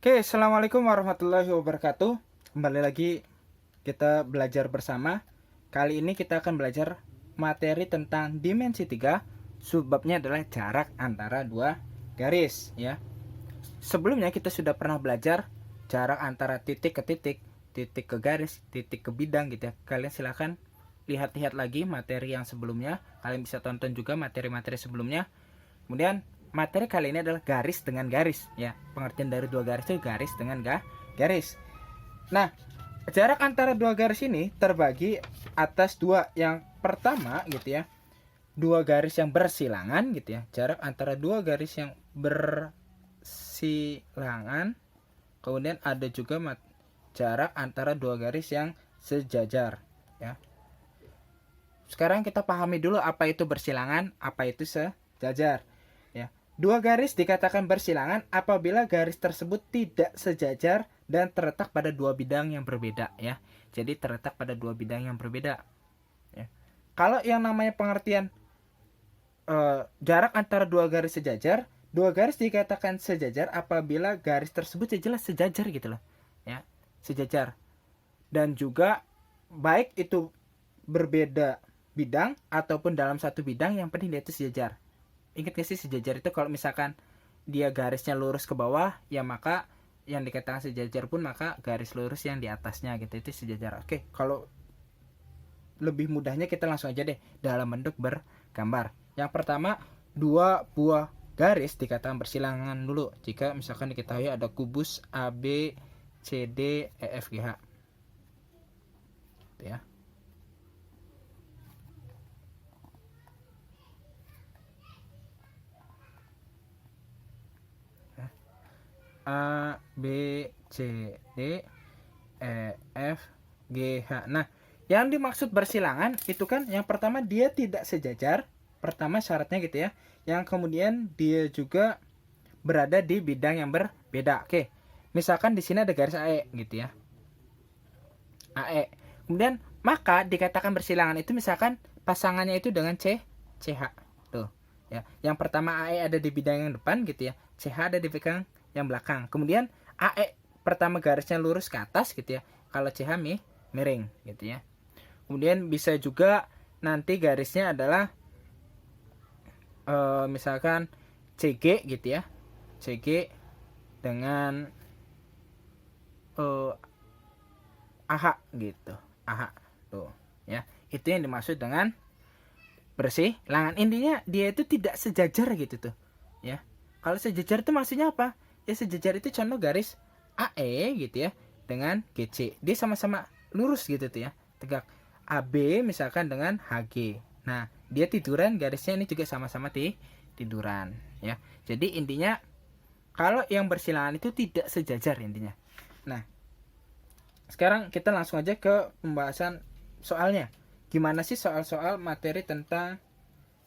Oke, assalamualaikum warahmatullahi wabarakatuh. Kembali lagi kita belajar bersama. Kali ini kita akan belajar materi tentang dimensi 3. Subbabnya adalah jarak antara dua garis ya. Sebelumnya kita sudah pernah belajar jarak antara titik ke titik, titik ke garis, titik ke bidang gitu ya. Kalian silahkan lihat-lihat lagi materi yang sebelumnya. Kalian bisa tonton juga materi-materi sebelumnya. Kemudian materi kali ini adalah garis dengan garis ya. Pengertian dari dua garis itu garis dengan garis. Nah, jarak antara dua garis ini terbagi atas dua. Yang pertama gitu ya, dua garis yang bersilangan gitu ya. Jarak antara dua garis yang bersilangan. Kemudian ada juga jarak antara dua garis yang sejajar ya. Sekarang kita pahami dulu apa itu bersilangan, apa itu sejajar ya. Dua garis dikatakan bersilangan apabila garis tersebut tidak sejajar dan terletak pada dua bidang yang berbeda ya. Jadi terletak pada dua bidang yang berbeda ya. Kalau yang namanya pengertian jarak antara dua garis sejajar, dua garis dikatakan sejajar apabila garis tersebut jelas sejajar gitu loh ya, sejajar. Dan juga baik itu berbeda bidang ataupun dalam satu bidang, yang penting dia itu sejajar. Ingat gak sih sejajar itu kalau misalkan dia garisnya lurus ke bawah ya, maka yang dikatakan sejajar pun maka garis lurus yang di atasnya gitu itu sejajar. Oke, kalau lebih mudahnya kita langsung aja deh dalam bentuk bergambar. Yang pertama, dua buah garis dikatakan bersilangan dulu jika misalkan diketahui ada kubus AB CD EF GH gitu ya. A B C D E F G H. Nah, yang dimaksud bersilangan itu kan yang pertama dia tidak sejajar, pertama syaratnya gitu ya. Yang kemudian dia juga berada di bidang yang berbeda. Oke. Misalkan di sini ada garis AE gitu ya. AE. Kemudian maka dikatakan bersilangan itu misalkan pasangannya itu dengan CH. Tuh, ya. Yang pertama AE ada di bidang yang depan gitu ya. CH ada di bidang yang belakang. Kemudian AE pertama garisnya lurus ke atas gitu ya. Kalau CH miring gitu ya. Kemudian bisa juga nanti garisnya adalah misalkan CG gitu ya. CG dengan AH gitu. AH tuh ya. Itu yang dimaksud dengan bersilangan. Intinya dia itu tidak sejajar gitu tuh ya. Kalau sejajar itu maksudnya apa? Ya sejajar itu contoh garis AE gitu ya dengan GC. Dia sama-sama lurus gitu tuh ya, tegak. AB misalkan dengan HG. Nah, dia tiduran, garisnya ini juga sama-sama tiduran ya. Jadi intinya kalau yang bersilangan itu tidak sejajar intinya. Nah, sekarang kita langsung aja ke pembahasan soalnya. Gimana sih soal-soal materi tentang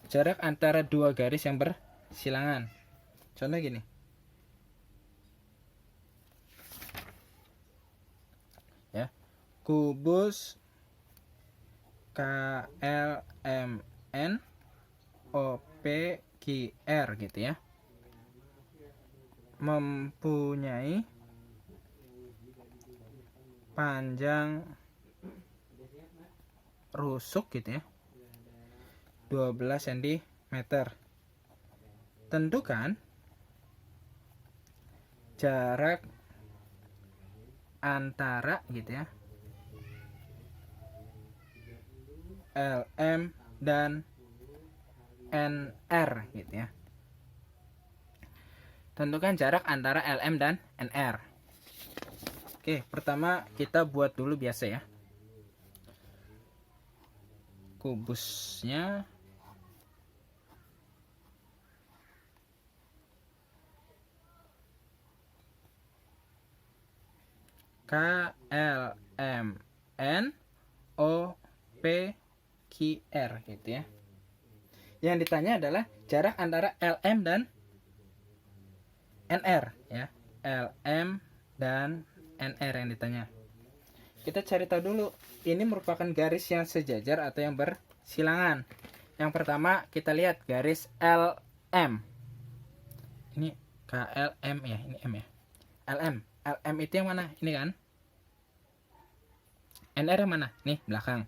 jarak antara dua garis yang bersilangan? Contoh gini. Ya. Kubus KLMN OPQR gitu ya. Mempunyai panjang rusuk gitu ya 12 cm. Tentukan jarak antara gitu ya LM dan NR gitu ya. Tentukan jarak antara LM dan NR. Oke, pertama kita buat dulu biasa ya. Kubusnya KLMN OPQR gitu ya. Yang ditanya adalah jarak antara LM dan NR ya. LM dan NR yang ditanya. Kita cari tahu dulu, ini merupakan garis yang sejajar atau yang bersilangan. Yang pertama kita lihat garis LM. Ini KLM ya, ini M ya. LM. LM itu yang mana? Ini kan. NR yang mana? Nih, belakang.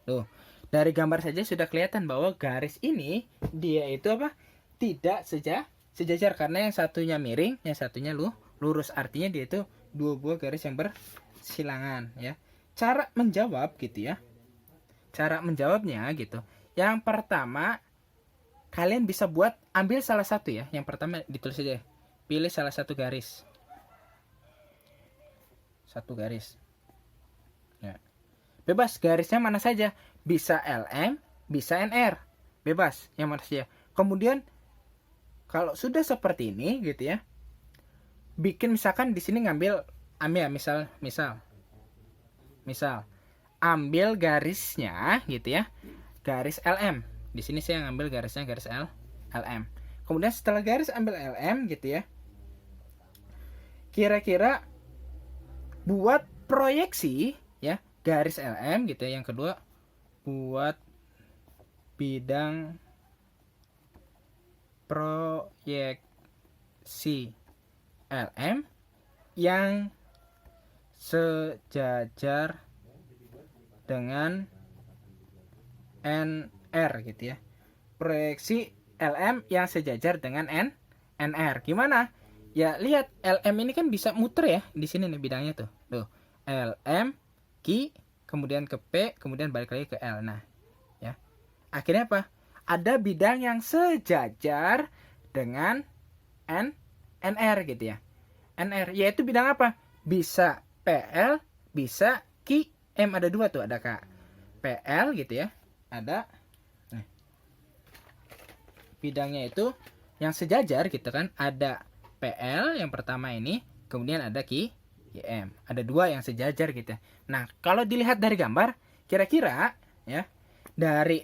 Tuh. Dari gambar saja sudah kelihatan bahwa garis ini dia itu apa? Tidak sejajar karena yang satunya miring, yang satunya lurus. Artinya dia itu dua buah garis yang bersilangan ya. Cara menjawab gitu ya. Cara menjawabnya gitu. Yang pertama kalian bisa buat ambil salah satu ya. Yang pertama ditulis aja. Pilih salah satu garis. Satu garis. Ya. Bebas garisnya mana saja. Bisa LM, bisa NR. Bebas yang mana saja. Kemudian kalau sudah seperti ini gitu ya. Bikin misalkan di sini ambil misal ambil garisnya gitu ya. Garis LM. Di sini saya ngambil garisnya garis LM. Kemudian setelah garis ambil LM gitu ya. Kira-kira buat proyeksi ya garis LM gitu ya. Yang kedua buat bidang proyeksi LM yang sejajar dengan NR gitu ya. Proyeksi LM yang sejajar dengan NR. Gimana? Ya lihat LM ini kan bisa muter ya di sini nih bidangnya tuh. Tuh. LM Q kemudian ke P, kemudian balik lagi ke L. Nah, ya. Akhirnya apa? Ada bidang yang sejajar dengan NR gitu ya. NR yaitu bidang apa? Bisa PL, bisa QM, ada dua tuh, ada Kak. PL gitu ya. Ada bidangnya itu yang sejajar gitu kan. Ada PL yang pertama ini, kemudian ada QM. Ada dua yang sejajar gitu. Nah, kalau dilihat dari gambar, kira-kira ya dari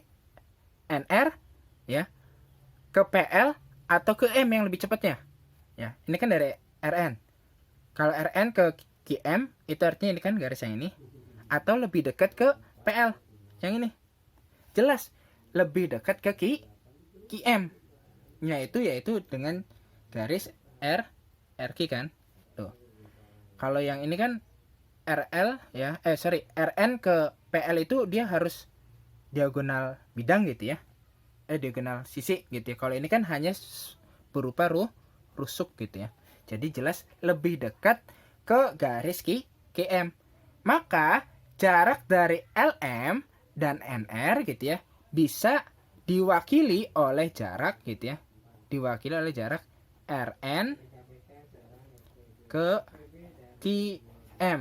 NR ya ke PL atau ke M yang lebih cepatnya. Ya, ini kan dari RN. Kalau RN ke QM itu artinya ini kan garis yang ini atau lebih dekat ke PL yang ini. Jelas lebih dekat ke QM. Yaitu dengan garis RQ kan. Tuh. Kalau yang ini kan RN ke PL itu dia harus diagonal bidang gitu ya. Diagonal sisi gitu ya. Kalau ini kan hanya berupa rusuk gitu ya. Jadi jelas lebih dekat ke garis QM. Maka jarak dari LM dan NR gitu ya bisa diwakili oleh jarak gitu ya. Diwakili oleh jarak RN ke QM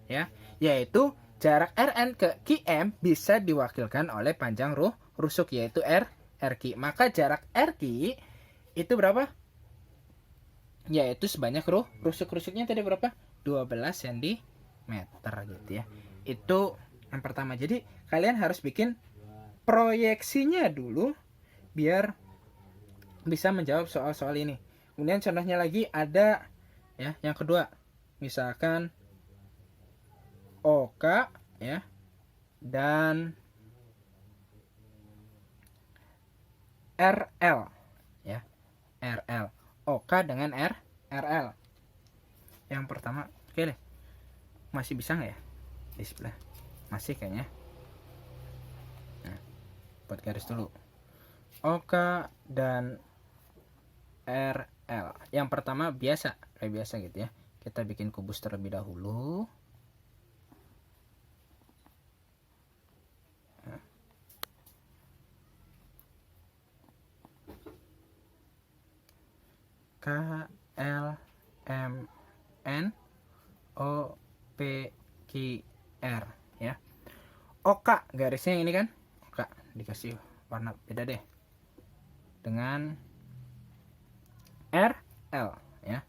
ya, yaitu jarak RN ke QM bisa diwakilkan oleh panjang rusuk yaitu RQ. Maka jarak RQ itu berapa? Yaitu sebanyak rusuk-rusuknya tadi berapa? 12 cm gitu ya. Itu yang pertama. Jadi kalian harus bikin proyeksinya dulu biar bisa menjawab soal-soal ini. Kemudian contohnya lagi ada ya, yang kedua. Misalkan OK ya dan RL ya. RL. OK dengan RL. Yang pertama, oke deh. Masih bisa nggak ya? Di sebelah. Masih kayaknya. Nah, buat garis dulu. OK dan RL. Yang pertama biasa, kayak biasa gitu ya. Kita bikin kubus terlebih dahulu. K L M N O P Q R ya. OK garisnya ini kan. OK dikasih warna beda deh. Dengan RL ya.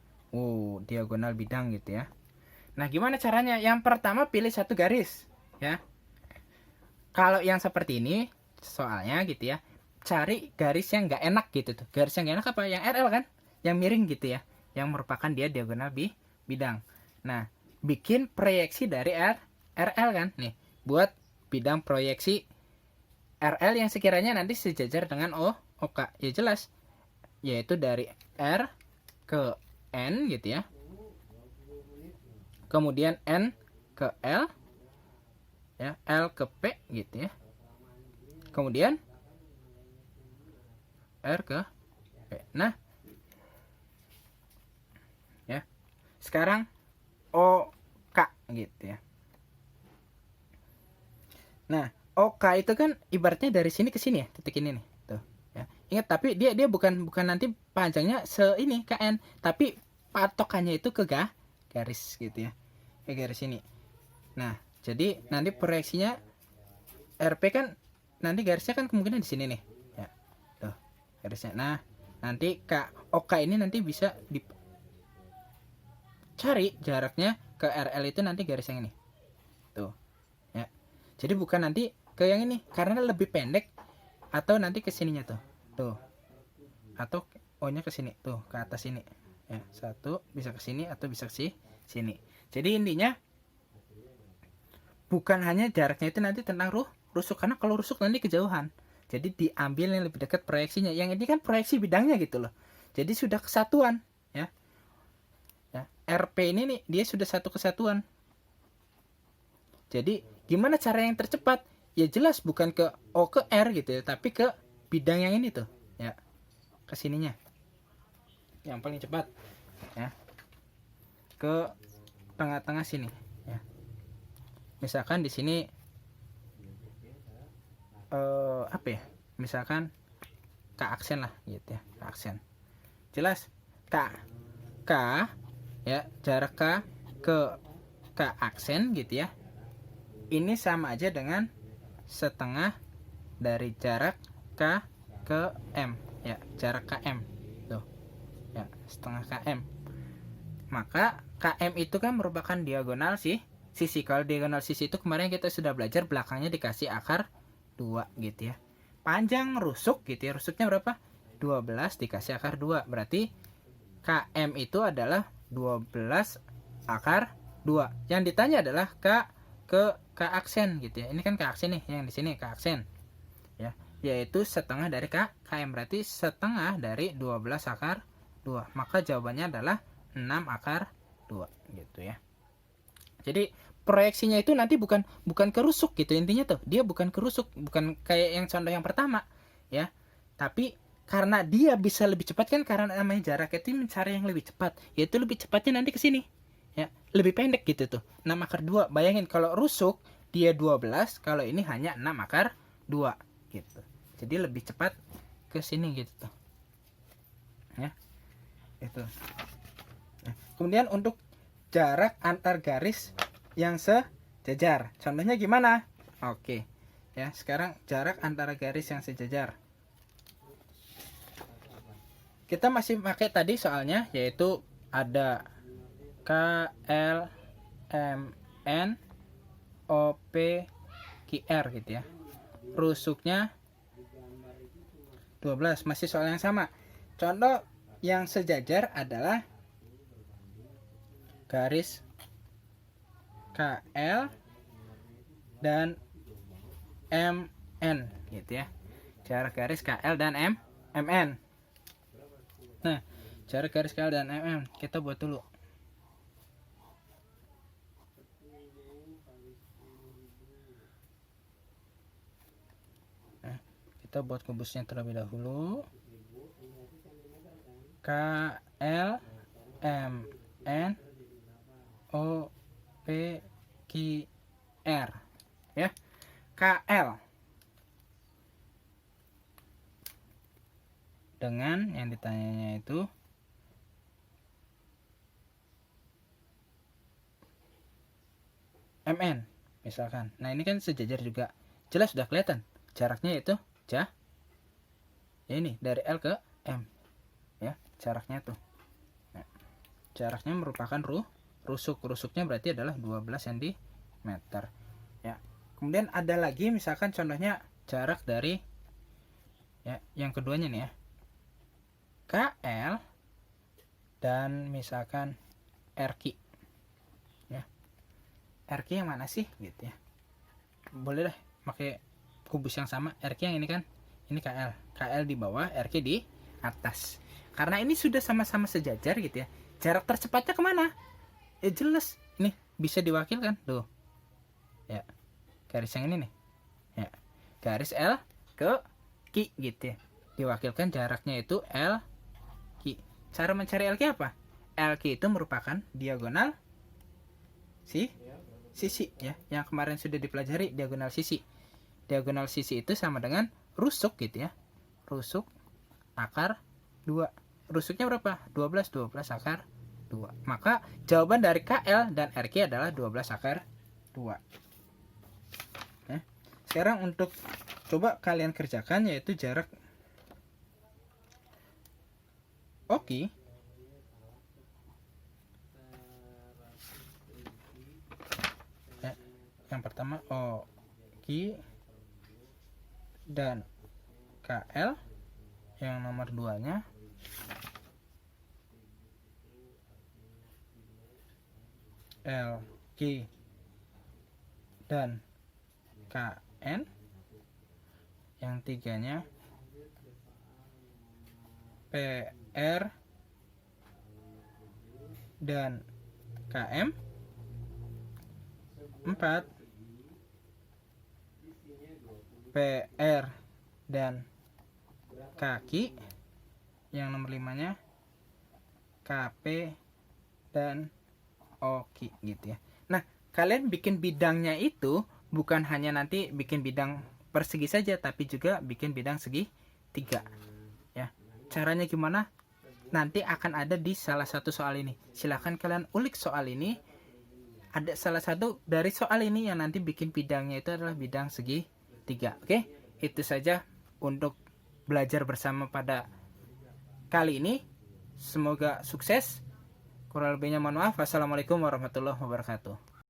Diagonal bidang gitu ya. Nah, gimana caranya? Yang pertama pilih satu garis ya. Kalau yang seperti ini soalnya gitu ya, cari garis yang nggak enak gitu tuh. Garis yang gak enak apa? Yang RL kan? Yang miring gitu ya. Yang merupakan dia diagonal bidang. Nah, bikin proyeksi dari RL kan? Nih, buat bidang proyeksi RL yang sekiranya nanti sejajar dengan OK. Ya jelas. Yaitu dari R ke N gitu ya. kemudian N ke L, ya, L ke P gitu ya, kemudian R ke P. Nah, ya, sekarang O K gitu ya. Nah, OK itu kan ibaratnya dari sini ke sini ya, titik ini nih, tuh. Ya. Ingat, tapi dia bukan nanti panjangnya ini KN, tapi patokannya itu ke garis gitu ya, ke garis ini. Nah, jadi nanti proyeksinya RP kan nanti garisnya kan kemungkinan di sini nih, ya, tuh garisnya. Nah, nanti OK ini nanti bisa dicari jaraknya ke RL itu nanti garis yang ini, tuh. Ya, jadi bukan nanti ke yang ini karena lebih pendek, atau nanti ke sininya tuh, atau O nya ke sini tuh, ke atas ini ya, satu bisa ke sini atau bisa ke sini. Jadi intinya bukan hanya jaraknya itu nanti tentang rusuk, karena kalau rusuk nanti kejauhan, jadi diambil yang lebih dekat proyeksinya. Yang ini kan proyeksi bidangnya gitu loh, jadi sudah kesatuan ya. RP ini nih dia sudah satu kesatuan. Jadi gimana cara yang tercepat? Ya jelas bukan ke O ke R gitu ya, tapi ke bidang yang ini tuh ya, ke sininya yang paling cepat ya, ke tengah-tengah sini ya. Misalkan di sini apa ya, misalkan K aksen lah gitu ya, K aksen. Jelas K ya, jarak ke aksen gitu ya, ini sama aja dengan setengah dari jarak K ke M ya, jarak KM tuh ya, setengah KM. Maka KM itu kan merupakan diagonal sisi. Kalau diagonal sisi itu kemarin kita sudah belajar, belakangnya dikasih akar 2 gitu ya. Panjang rusuk gitu ya, rusuknya berapa? 12 dikasih akar 2, berarti KM itu adalah 12 akar 2. Yang ditanya adalah ke aksen gitu ya. Ini kan K aksen nih, yang di sini K aksen ya, yaitu setengah dari KM, berarti setengah dari 12 akar 2. Maka jawabannya adalah 6 akar 2 gitu ya. Jadi proyeksinya itu nanti bukan ke rusuk gitu intinya tuh. Dia bukan ke rusuk, bukan kayak yang contoh yang pertama ya. Tapi karena dia bisa lebih cepat kan, karena namanya jarak itu mencari yang lebih cepat, yaitu lebih cepatnya nanti ke sini ya, lebih pendek gitu tuh, 6 akar 2. Bayangin kalau rusuk dia 12, kalau ini hanya 6 akar 2 gitu. Jadi lebih cepat ke sini gitu tuh ya, itu ya. Kemudian untuk jarak antar garis yang sejajar, contohnya gimana? Oke ya, sekarang jarak antara garis yang sejajar kita masih pakai tadi soalnya, yaitu ada K, L, M, N, O, P, Q, R gitu ya. Rusuknya 12, masih soal yang sama. Contoh yang sejajar adalah garis KL dan MN gitu ya. Jarak garis KL dan MN. Nah, jarak garis KL dan MN kita buat dulu. Nah, kita buat kubusnya terlebih dahulu. KL, MN, O, P, Q, R ya. KL dengan yang ditanyanya itu MN misalkan. Nah ini kan sejajar juga, jelas sudah kelihatan jaraknya itu ya ini dari L ke M ya, jaraknya tuh. Nah, jaraknya merupakan rusuknya berarti adalah 12 cm ya. Kemudian ada lagi misalkan contohnya jarak dari ya yang keduanya nih ya, KL dan misalkan RQ ya. RQ yang mana sih gitu ya, boleh deh pakai kubus yang sama. RQ yang ini kan, ini KL di bawah, RQ di atas. Karena ini sudah sama-sama sejajar gitu ya, jarak tercepatnya kemana? Ya jelas ini bisa diwakilkan tuh ya, garis yang ini nih ya, garis L ke Q gitu ya, diwakilkan jaraknya itu L Q. Cara mencari LQ apa? LQ itu merupakan diagonal sisi ya, yang kemarin sudah dipelajari diagonal sisi. Diagonal sisi itu sama dengan rusuk gitu ya, rusuk akar 2. Rusuknya berapa? 12 akar 2. Maka jawaban dari KL dan RQ adalah 12 akar 2. Sekarang untuk coba kalian kerjakan, yaitu jarak OQ ya, yang pertama OQ dan KL, yang nomor 2 nya LQ dan KN, yang 3 nya PR dan KM, 4 PR dan kaki, yang nomor 5 nya KP dan OQ gitu ya. Nah, kalian bikin bidangnya itu bukan hanya nanti bikin bidang persegi saja, tapi juga bikin bidang segi 3 ya. Caranya gimana? Nanti akan ada di salah satu soal ini. Silahkan kalian ulik soal ini. Ada salah satu dari soal ini yang nanti bikin bidangnya itu adalah bidang segi 3. Oke, itu saja untuk belajar bersama pada kali ini. Semoga sukses. Kurang lebihnya mohon maaf. Wassalamualaikum warahmatullahi wabarakatuh.